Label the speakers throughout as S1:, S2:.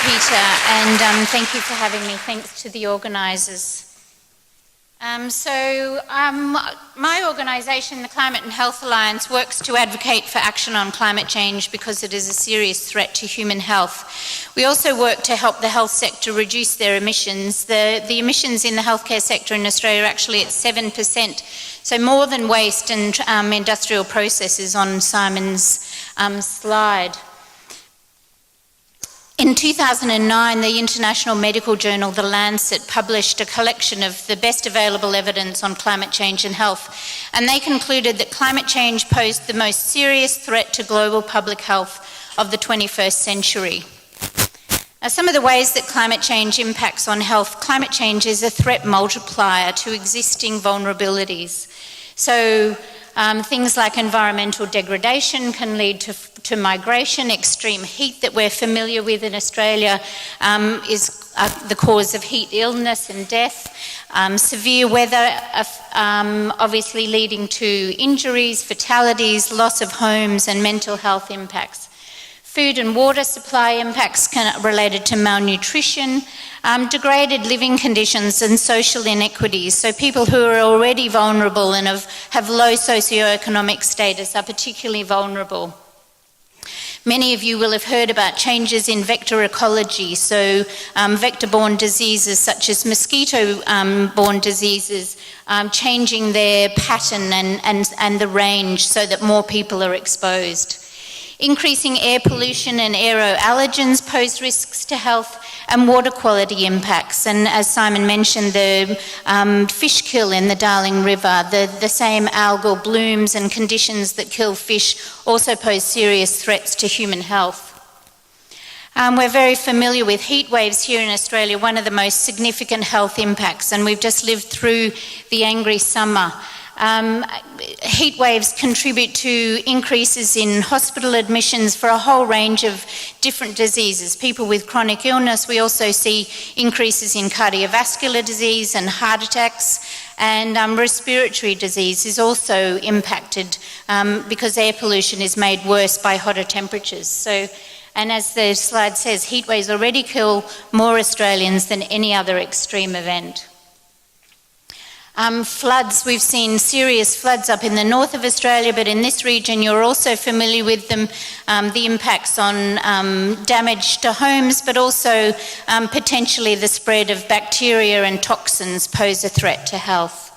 S1: Peter, and thank you for having me. Thanks to the organisers. My organisation, the Climate and Health Alliance, works to advocate for action on climate change because it is a serious threat to human health. We also work to help the health sector reduce their emissions. The emissions in the healthcare sector in Australia are actually at 7%, so more than waste and industrial processes on Simon's slide. In 2009, the international medical journal, The Lancet, published a collection of the best available evidence on climate change and health, and they concluded that climate change posed the most serious threat to global public health of the 21st century. Now, some of the ways that climate change impacts on health: climate change is a threat multiplier to existing vulnerabilities. So things like environmental degradation can lead to migration. Extreme heat that we're familiar with in Australia is the cause of heat illness and death. Severe weather obviously leading to injuries, fatalities, loss of homes and mental health impacts. Food and water supply impacts related to malnutrition, degraded living conditions and social inequities. So people who are already vulnerable and have low socioeconomic status are particularly vulnerable. Many of you will have heard about changes in vector ecology, so vector-borne diseases such as mosquito-borne diseases changing their pattern and the range so that more people are exposed. Increasing air pollution and aeroallergens pose risks to health, and water quality impacts. And as Simon mentioned, the fish kill in the Darling River, the same algal blooms and conditions that kill fish also pose serious threats to human health. We're very familiar with heat waves here in Australia, one of the most significant health impacts, and we've just lived through the angry summer. Heat waves contribute to increases in hospital admissions for a whole range of different diseases. People with chronic illness, we also see increases in cardiovascular disease and heart attacks, and respiratory disease is also impacted because air pollution is made worse by hotter temperatures. And as the slide says, heat waves already kill more Australians than any other extreme event. Floods, we've seen serious floods up in the north of Australia, but in this region you're also familiar with them, the impacts on damage to homes, but also potentially the spread of bacteria and toxins pose a threat to health.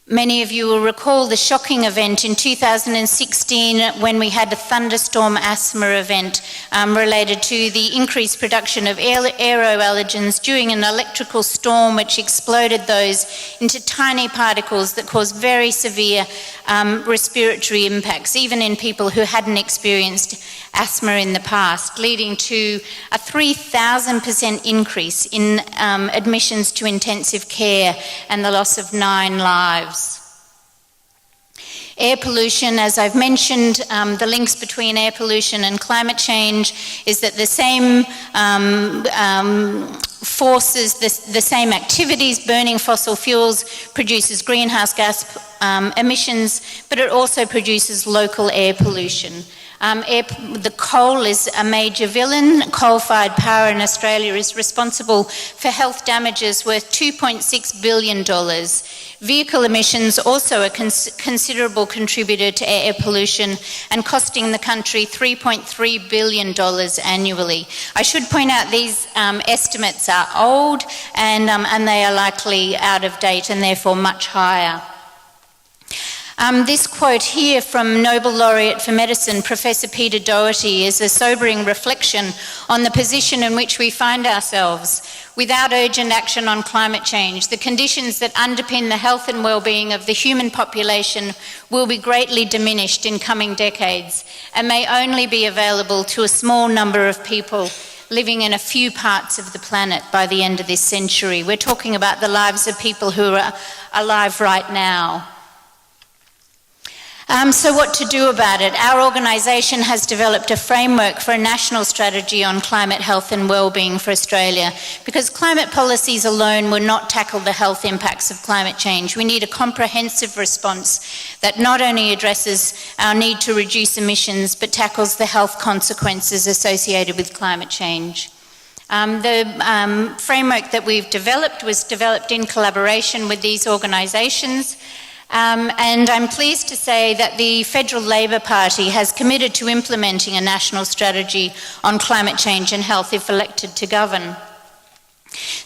S1: Many of you will recall the shocking event in 2016 when we had a thunderstorm asthma event related to the increased production of aeroallergens during an electrical storm which exploded those into tiny particles that caused very severe respiratory impacts, even in people who hadn't experienced asthma in the past, leading to a 3,000% increase in admissions to intensive care and the loss of 9 lives. Air pollution, as I've mentioned, the links between air pollution and climate change is that the same forces, the same activities, burning fossil fuels produces greenhouse gas emissions, but it also produces local air pollution. The coal is a major villain. Coal-fired power in Australia is responsible for health damages worth $2.6 billion. Vehicle emissions also a considerable contributor to air pollution and costing the country $3.3 billion annually. I should point out these estimates are old and they are likely out of date and therefore much higher. This quote here from Nobel Laureate for Medicine, Professor Peter Doherty, is a sobering reflection on the position in which we find ourselves. Without urgent action on climate change, the conditions that underpin the health and well-being of the human population will be greatly diminished in coming decades and may only be available to a small number of people living in a few parts of the planet by the end of this century. We're talking about the lives of people who are alive right now. So what to do about it? Our organisation has developed a framework for a national strategy on climate health and wellbeing for Australia, because climate policies alone will not tackle the health impacts of climate change. We need a comprehensive response that not only addresses our need to reduce emissions, but tackles the health consequences associated with climate change. The framework that we've developed was developed in collaboration with these organisations. And I'm pleased to say that the Federal Labor Party has committed to implementing a national strategy on climate change and health if elected to govern.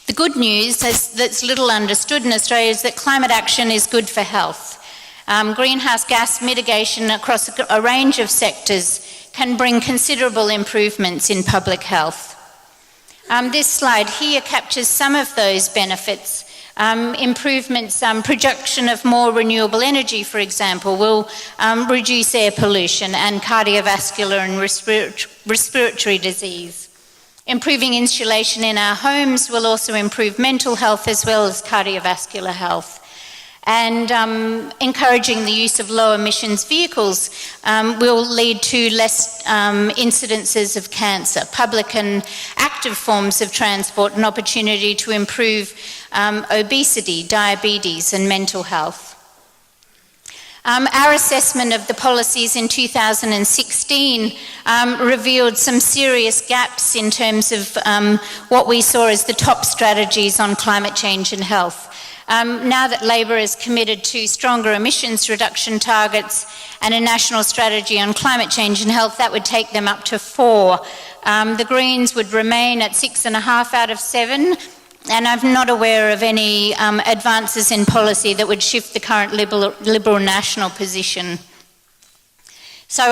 S1: The good news that's little understood in Australia is that climate action is good for health. Greenhouse gas mitigation across a range of sectors can bring considerable improvements in public health. This slide here captures some of those benefits. Improvements, production of more renewable energy, for example, will reduce air pollution and cardiovascular and respiratory disease. Improving insulation in our homes will also improve mental health as well as cardiovascular health. And encouraging the use of low emissions vehicles will lead to less incidences of cancer. Public and active forms of transport, an opportunity to improve obesity, diabetes and mental health. Our assessment of the policies in 2016 revealed some serious gaps in terms of what we saw as the top strategies on climate change and health. Now that Labor is committed to stronger emissions reduction targets and a national strategy on climate change and health, that would take them up to 4. The Greens would remain at 6.5 out of 7, and I'm not aware of any advances in policy that would shift the current Liberal national position. So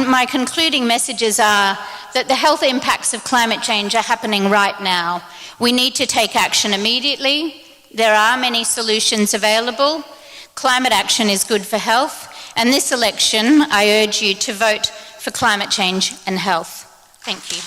S1: my concluding messages are that the health impacts of climate change are happening right now. We need to take action immediately. There are many solutions available. Climate action is good for health, and this election I urge you to vote for climate change and health. Thank you.